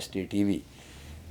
ST TV।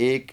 1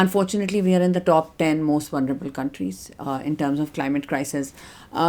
unfortunately we are in the top 10 most vulnerable countries in terms of climate crisis.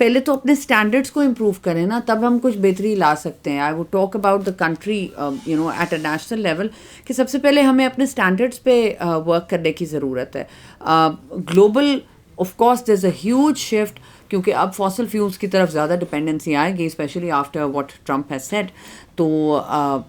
پہلے تو اپنے standards کو improve کریں نا, تب ہم کچھ بہتری لا سکتے ہیں. I would talk about the country at a national level, کہ سب سے پہلے ہمیں اپنے اسٹینڈرڈس پہ ورک کرنے کی ضرورت ہے. Global of course there is a huge shift, کیونکہ اب فاسل فیولس کی طرف زیادہ ڈپینڈنسی آئے گی, especially after what Trump has said. تو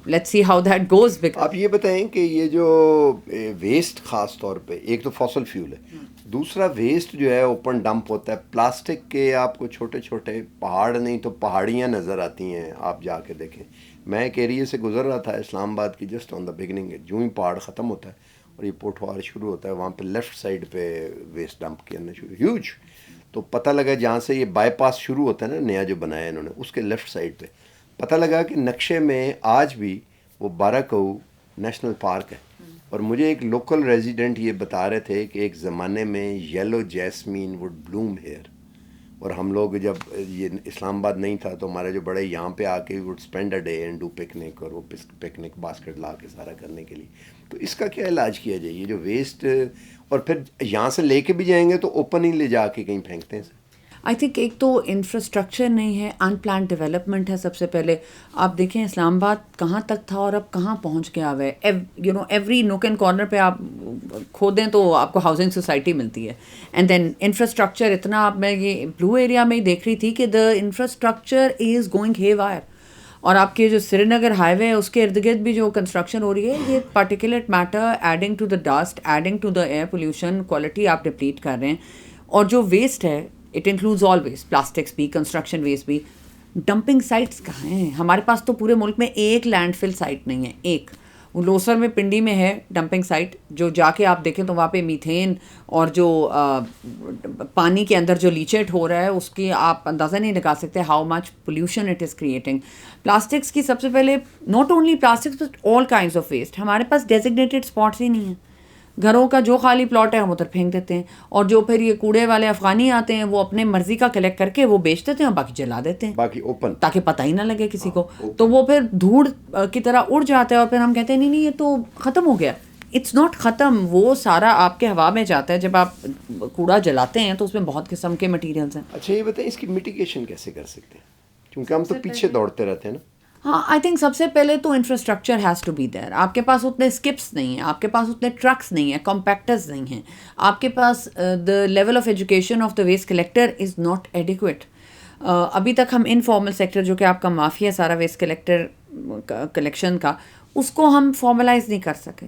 let's see how that goes. آپ یہ بتائیں کہ یہ جو ویسٹ خاص طور پہ, ایک تو فاسل فیول ہے, دوسرا ویسٹ جو ہے اوپن ڈمپ ہوتا ہے پلاسٹک کے. آپ کو چھوٹے چھوٹے پہاڑ نہیں تو پہاڑیاں نظر آتی ہیں, آپ جا کے دیکھیں. میں ایک ایریے سے گزر رہا تھا اسلام آباد کی, جسٹ آن دا بگننگ, جو ہی پہاڑ ختم ہوتا ہے اور یہ پوٹوار شروع ہوتا ہے, وہاں پہ لیفٹ سائڈ پہ ویسٹ ڈمپ کرنا شروع, ہیوج. تو پتہ لگا جہاں سے یہ بائی پاس شروع ہوتا ہے نا, نیا جو بنایا انہوں نے, اس کے لیفٹ سائڈ پہ پتہ لگا کہ نقشے میں آج بھی وہ بارہ نیشنل پارک ہے. اور مجھے ایک لوکل ریزیڈنٹ یہ بتا رہے تھے کہ ایک زمانے میں یلو جیسمین وڈ بلوم ہیئر, اور ہم لوگ جب یہ اسلام آباد نہیں تھا تو ہمارے جو بڑے یہاں پہ آ کے would spend a day and do picnic, اور وہ پکنک باسکٹ لا کے سارا کرنے کے لیے. تو اس کا کیا علاج کیا جائے, یہ جو ویسٹ, اور پھر یہاں سے لے کے بھی جائیں گے تو اوپن ہی لے جا کے کہیں پھینکتے ہیں. آئی تھنک ایک تو انفراسٹرکچر نہیں ہے, ان پلانڈ ڈیولپمنٹ ہے سب سے پہلے. آپ دیکھیں اسلام آباد کہاں تک تھا اور اب کہاں پہنچ گیا ہوا ہے. ایوری نوک اینڈ کارنر پہ آپ کھودیں تو آپ کو ہاؤسنگ سوسائٹی ملتی ہے. اینڈ دین انفراسٹرکچر اتنا, اب میں یہ بلو ایریا میں ہی دیکھ رہی تھی کہ دا انفراسٹرکچر از گوئنگ ہے وائر. اور آپ کے جو سری نگر ہائی وے ہے اس کے ارد گرد بھی جو کنسٹرکشن ہو رہی ہے, یہ particulate matter adding to the dust, adding to the air pollution, quality آپ ڈپلیٹ کر رہے ہیں. اور جو ویسٹ ہے it includes all waste, plastics بھی, کنسٹرکشن ویسٹ بھی. ڈمپنگ سائٹس کہاں ہیں ہمارے پاس؟ تو پورے ملک میں ایک لینڈ فل سائٹ نہیں ہے, ایک. وہ لوسر میں پنڈی میں ہے ڈمپنگ سائٹ, جو جا کے آپ دیکھیں تو وہاں پہ میتھین اور جو پانی کے اندر جو لیچیٹ ہو رہا ہے اس کی آپ اندازہ نہیں لگا سکتے how much pollution it is creating. Plastics کی سب سے پہلے, not only plastics but all kinds of waste. ہمارے پاس ڈیزگنیٹڈ اسپاٹس ہی نہیں ہیں. گھروں کا جو خالی پلاٹ ہے ہم ادھر پھینک دیتے ہیں, اور جو پھر یہ کوڑے والے افغانی آتے ہیں وہ اپنے مرضی کا کلیکٹ کر کے وہ بیچ دیتے ہیں اور باقی جلا دیتے ہیں, باقی اوپن, تاکہ پتہ ہی نہ لگے کسی کو. تو وہ پھر دھوڑ کی طرح اڑ جاتا ہے, اور پھر ہم کہتے ہیں نہیں نہیں یہ تو ختم ہو گیا. اٹس ناٹ ختم, وہ سارا آپ کے ہوا میں جاتا ہے. جب آپ کوڑا جلاتے ہیں تو اس میں بہت قسم کے مٹیریلس ہیں. اچھا یہ بتائیں اس کی میٹیگیشن کیسے کر سکتے ہیں, کیونکہ ہم تو پیچھے دوڑتے رہتے ہیں نا. ہاں, آئی تھنک سب سے پہلے تو infrastructure has to be there. آپ کے پاس اتنے اسکپس نہیں ہیں, آپ کے پاس اتنے ٹرکس نہیں ہیں, کمپیکٹرز نہیں ہیں, آپ کے پاس the level of education of the waste collector is not adequate. ابھی تک ہم انفارمل سیکٹر جو کہ آپ کا معافی ہے سارا ویسٹ کلیکشن کا, اس کو ہم فارملائز نہیں کر سکے.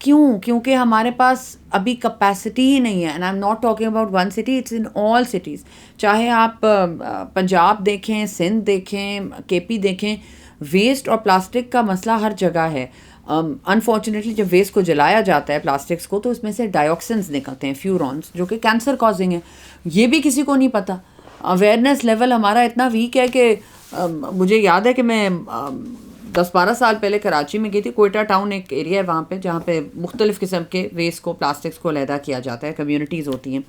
کیوں؟ کیونکہ ہمارے پاس ابھی کیپیسٹی ہی نہیں ہے. And I am not talking about one city, it's in all cities. چاہے آپ پنجاب دیکھیں, سندھ دیکھیں, کے پی دیکھیں, ویسٹ اور پلاسٹک کا مسئلہ ہر جگہ ہے. انفارچونیٹلی جب ویسٹ کو جلایا جاتا ہے پلاسٹکس کو, تو اس میں سے ڈائیوکسنز نکلتے ہیں, فیورونس, جو کہ کینسر کازنگ ہے. یہ بھی کسی کو نہیں پتہ. اویئرنیس لیول ہمارا اتنا ویک ہے کہ مجھے یاد ہے کہ میں 10-12 سال پہلے کراچی میں گئی تھی. کوئٹہ ٹاؤن ایک ایریا ہے وہاں پہ جہاں پہ مختلف قسم کے ویسٹ کو, پلاسٹکس کو علیحدہ کیا جاتا ہے, کمیونٹیز ہوتی ہیں.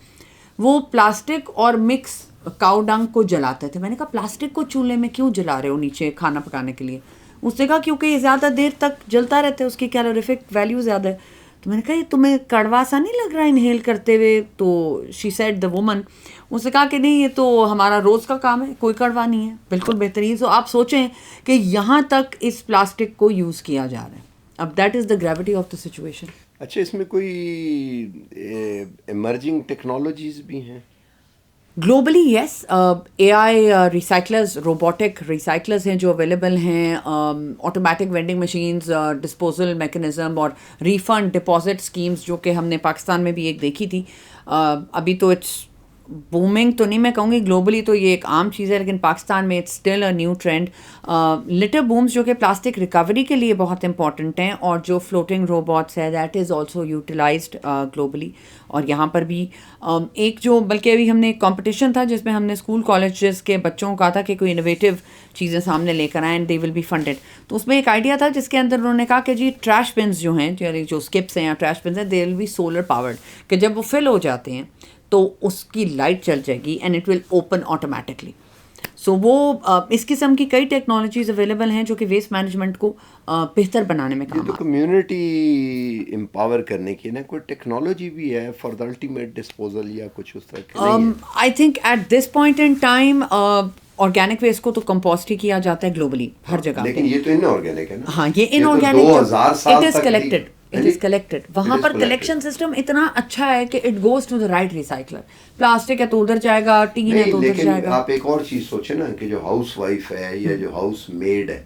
وہ پلاسٹک اور مکس کاؤ ڈنگ کو جلاتے تھے. میں نے کہا پلاسٹک کو چولہے میں کیوں جلا رہے ہو نیچے کھانا پکانے کے لیے؟ اس نے کہا کیونکہ یہ زیادہ دیر تک جلتا رہتا ہے, اس کی کیلوریفک ویلیو زیادہ ہے. تو میں نے کہا یہ تمہیں کڑوا سا نہیں لگ رہا انہیل کرتے ہوئے؟ تو شی سیڈ دا وومن, اس نے کہا کہ نہیں یہ تو ہمارا روز کا کام ہے, کوئی کڑوا نہیں ہے, بالکل بہترین. تو آپ سوچیں کہ یہاں تک اس پلاسٹک کو یوز کیا جا رہا ہے. اب that is the gravity of the situation. اچھا اس میں کوئی ایمرجنگ ٹیکنالوجیز بھی ہیں؟ گلوبلی یس, اے آئی ریسائکلرز, روبوٹک ریسائکلرز ہیں جو اویلیبل ہیں, automatic vending machines, disposal mechanism اور ریفنڈ ڈپازٹ اسکیمز جو کہ ہم نے پاکستان میں بھی ایک دیکھی تھی. ابھی تو اٹس بومنگ تو نہیں میں کہوں گی, گلوبلی تو یہ ایک عام چیز ہے, لیکن پاکستان میں it's still a new trend. Litter booms جو کہ پلاسٹک ریکوری کے لیے بہت امپورٹنٹ ہیں, اور جو فلوٹنگ روبوٹس ہے that is also utilised globally. اور یہاں پر بھی ایک جو بلکہ ابھی ہم نے ایک کمپٹیشن تھا جس میں ہم نے اسکول کالجز کے بچوں کو کہا تھا کہ کوئی انوویٹیو چیزیں سامنے لے کر آئیں and they will be funded. تو اس میں ایک آئیڈیا تھا جس کے اندر انہوں نے کہا کہ جی ٹریش بنز جو ہیں, جو اسکپس ہیں یا ٹریش بنز ہیں, دے ول بی سولر پاورڈ, کہ جب وہ فل ہو جاتے ہیں تو اس کی لائٹ چل جائے گی and it will open automatically. So وہ اس قسم کی کئی ٹیکنالوجیز اویلیبل ہیں جو کہ ویسٹ مینجمنٹ کو بہتر بنانے میں کام تو کمیونٹی امپاور کرنے کی نا کوئی ٹیکنالوجی بھی ہے فار دا الٹیمیٹ ڈسپوزل یا کچھ اس طرح کی نہیں ہے؟ I think at this point in time organic waste کو تو کمپوسٹ ہی کیا جاتا ہے گلوبلی ہر جگہ، لیکن یہ تو ان آرگینک ہے نا. ہاں یہ inorganic it is collected وہاں پر کلیکشن سسٹم اتنا اچھا ہے کہ it goes to the right recycler. Plastic ہے تو ادھر جائے گا، ٹین ہے تو ادھر جائے لیکن گا. آپ ایک اور چیز سوچیں نا کہ جو ہاؤس وائف ہے یا جو ہاؤس میڈ ہے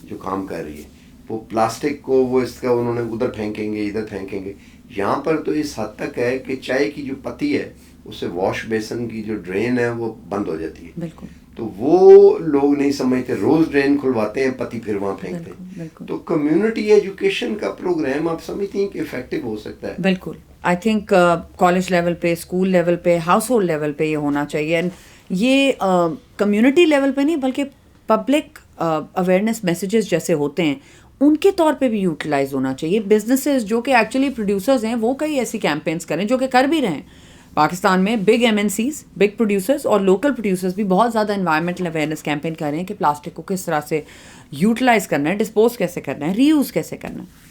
جو کام کر رہی ہے وہ پلاسٹک کو وہ اس کا انہوں نے ادھر پھینکیں گے ادھر پھینکیں گے. یہاں پر تو اس حد تک ہے کہ چائے کی جو پتی ہے اس سے واش بیسن کی جو ڈرین ہے وہ بند ہو جاتی ہے. بالکل. تو وہ لوگ نہیں سمجھتے، روز ڈرین کھلواتے ہیں پتی پھر وہاں پھینکتے ہیں. تو کمیونٹی ایجوکیشن کا پروگرام آپ سمجھتی ہیں کہ افیکٹو ہو سکتا ہے؟ بالکل. آئی تھنک کالج لیول پہ، اسکول لیول پہ، ہاؤس ہولڈ لیول پہ یہ ہونا چاہیے. اینڈ یہ کمیونٹی لیول پہ نہیں بلکہ پبلک اویئرنیس میسیجز جیسے ہوتے ہیں ان کے طور پہ بھی یوٹیلائز ہونا چاہیے. بزنسز جو کہ ایکچولی پروڈیوسرز ہیں وہ کئی ایسی کیمپینس کریں جو کہ کر بھی رہے ہیں. پاکستان میں big M N Cs, big producers اور لوکل پروڈیوسرز بھی بہت زیادہ انوائرمنٹل اویئرنیس کیمپین کر رہے ہیں کہ پلاسٹک کو کس طرح سے یوٹیلائز کرنا ہے، ڈسپوز کیسے کرنا ہے، ری یوز کیسے کرنا ہے.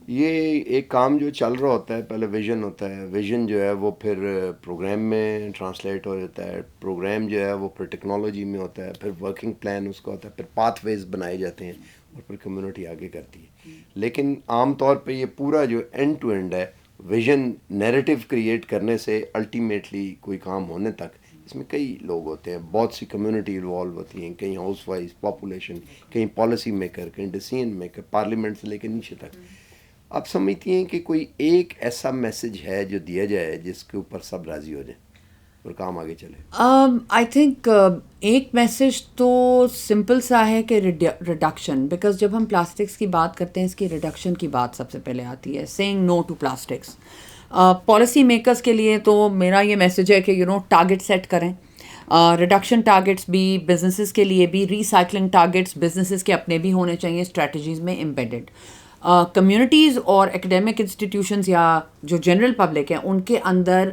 یہ ایک کام جو چل رہا ہوتا ہے، پہلے ویژن ہوتا ہے، ویژن جو ہے وہ پھر پروگرام میں ٹرانسلیٹ ہو جاتا ہے، پروگرام جو ہے وہ پھر ٹیکنالوجی میں ہوتا ہے، پھر ورکنگ پلان اس کا ہوتا ہے، پھر پاتھ ویز بنائے جاتے ہیں اور پھر کمیونٹی آگے کرتی ہے. لیکن عام طور پہ یہ پورا جو اینڈ ٹو اینڈ ہے ویژن نیریٹو کریٹ کرنے سے الٹیمیٹلی کوئی کام ہونے تک اس میں کئی لوگ ہوتے ہیں، بہت سی کمیونٹی انوالو ہوتی ہیں، کہیں ہاؤس وائز پاپولیشن، کہیں پالیسی میکر، کہیں ڈیسیژن میکر، پارلیمنٹ سے لے کے نیچے تک. آپ سمجھتی ہیں کہ کوئی ایک ایسا میسج ہے جو دیا جائے جس کے اوپر سب راضی ہو جائیں اور کام آگے چلے؟ آئی تھنک ایک میسج تو سمپل سا ہے کہ ریڈکشن، بیکاز جب ہم پلاسٹکس کی بات کرتے ہیں اس کی ریڈکشن کی بات سب سے پہلے آتی ہے. Saying no to plastics. Policy makers کے لیے تو میرا یہ میسج ہے کہ ٹارگیٹ سیٹ کریں، ریڈکشن ٹارگیٹس بھی بزنسز کے لیے بھی، ریسائکلنگ ٹارگیٹس بزنسز کے اپنے بھی ہونے چاہیے اسٹریٹجیز میں امبیڈڈ. کمیونٹیز اور ایکڈیمک انسٹیٹیوشنز یا جو جنرل پبلک ہے ان کے اندر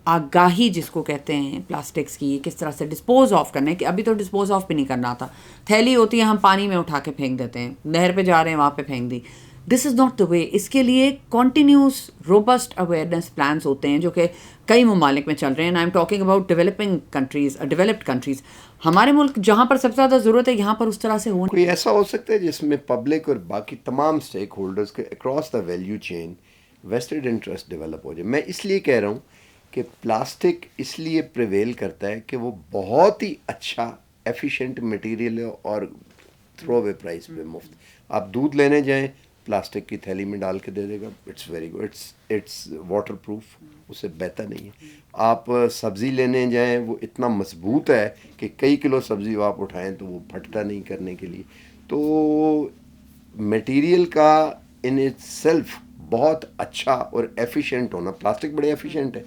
آگاہی جس کو کہتے ہیں پلاسٹکس کی کس طرح سے ڈسپوز آف کرنا ہے، کہ ابھی تو ڈسپوز آف بھی نہیں کرنا آتا. تھیلی ہوتی ہے ہم پانی میں اٹھا کے پھینک دیتے ہیں، نہر پہ جا رہے ہیں وہاں پہ پھینک دی. دس از ناٹ دا وے. اس کے لیے کنٹینیوس روبسٹ اویئرنیس پلانس ہوتے ہیں جو کہ کئی ممالک میں چل رہے ہیں. I am talking about developing countries, developed countries. ہمارے ملک جہاں پر سب سے زیادہ ضرورت ہے یہاں پر اس طرح سے ہو. کوئی ایسا ہو سکتا ہے جس میں پبلک اور باقی تمام اسٹیک ہولڈرز کے across the value chain vested interest develop ہو جائے؟ میں اس لیے کہہ رہا ہوں کہ پلاسٹک اس لیے پریویل کرتا ہے کہ وہ بہت ہی اچھا ایفیشینٹ مٹیریل ہے اور تھرو اوے پرائز پہ مفت. آپ دودھ لینے جائیں پلاسٹک کی تھیلی میں ڈال کے دے دے گا، it's very good, it's waterproof, اس سے بہتر نہیں ہے. آپ سبزی لینے جائیں وہ اتنا مضبوط ہے کہ کئی کلو سبزی آپ اٹھائیں تو وہ پھٹتا نہیں کرنے کے لیے. تو میٹیریل کا ان اٹ سیلف بہت اچھا اور ایفیشینٹ ہونا، پلاسٹک بڑے ایفیشینٹ ہے،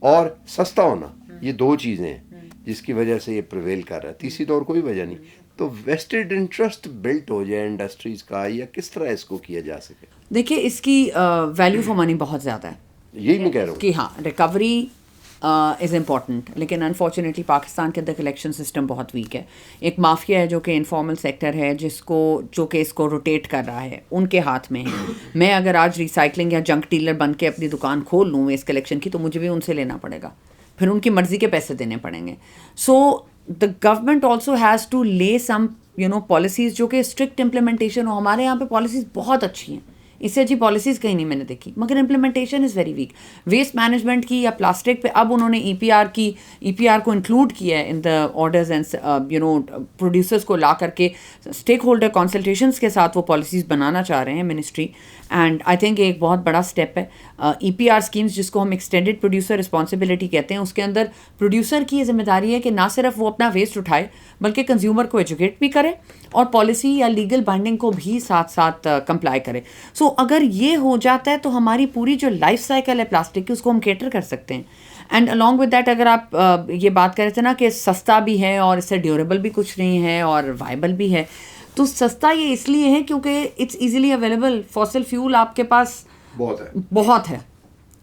اور سستا ہونا، یہ دو چیزیں ہیں جس کی وجہ سے یہ پریویل کر رہا ہے. تیسری تو اور کوئی وجہ نہیں. تو ویسٹڈ انٹرسٹ بلٹ ہو جائے انڈسٹریز کا، یا کس طرح اس کو کیا جا سکے؟ دیکھیے اس کی ویلیو فار منی بہت زیادہ ہے. یہی میں کہہ رہا ہوں کہ ہاں ریکوری از امپورٹنٹ، لیکن انفارچونیٹلی پاکستان کے اندر کلیکشن سسٹم بہت ویک ہے. ایک مافیا ہے جو کہ انفارمل سیکٹر ہے جو کہ اس کو روٹیٹ کر رہا ہے، ان کے ہاتھ میں ہے. میں اگر آج ریسائکلنگ یا جنک ڈیلر بن کے اپنی دکان کھول لوں ویسٹ کلیکشن کی تو مجھے بھی ان سے لینا پڑے گا، پھر ان کی مرضی کے پیسے دینے پڑیں گے. So the government also has to lay some policies جو کہ اسٹرکٹ امپلیمنٹیشن ہو. ہمارے یہاں پہ پالیسیز بہت اچھی ہیں، اس سے اچھی پالیسیز کہیں نہیں میں نے دیکھی، مگر implementation is very weak. Waste management کی یا پلاسٹک پہ اب انہوں نے ای پی آر کو انکلوڈ کیا ہے ان دا آرڈرز اینڈ پروڈیوسرز کو لا کر کے اسٹیک ہولڈر کنسلٹیشنس کے ساتھ وہ پالیسیز بنانا چاہ رہے ہیں منسٹری. اینڈ آئی تھنک ایک بہت بڑا اسٹیپ ہے. ای پی آر اسکیمس جس کو ہم ایکسٹینڈیڈ پروڈیوسر رسپانسبلٹی کہتے ہیں، اس کے اندر پروڈیوسر کی یہ ذمہ داری ہے کہ نہ صرف وہ اپنا ویسٹ اٹھائے بلکہ کنزیومر کو ایجوکیٹ بھی کرے اور پالیسی یا لیگل بائنڈنگ کو بھی ساتھ ساتھ کمپلائی کرے. سو اگر یہ ہو جاتا ہے تو ہماری پوری جو لائف سائیکل ہے پلاسٹک کی اس کو ہم کیٹر کر سکتے ہیں. اینڈ along with دیٹ اگر آپ یہ بات کر رہے تھے نا کہ سستا بھی ہے اور اس سے ڈیوریبل بھی کچھ نہیں ہے اور وائبل بھی ہے، تو سستا یہ اس لیے ہے کیونکہ it's easily available. Fossil fuel آپ کے پاس بہت ہے،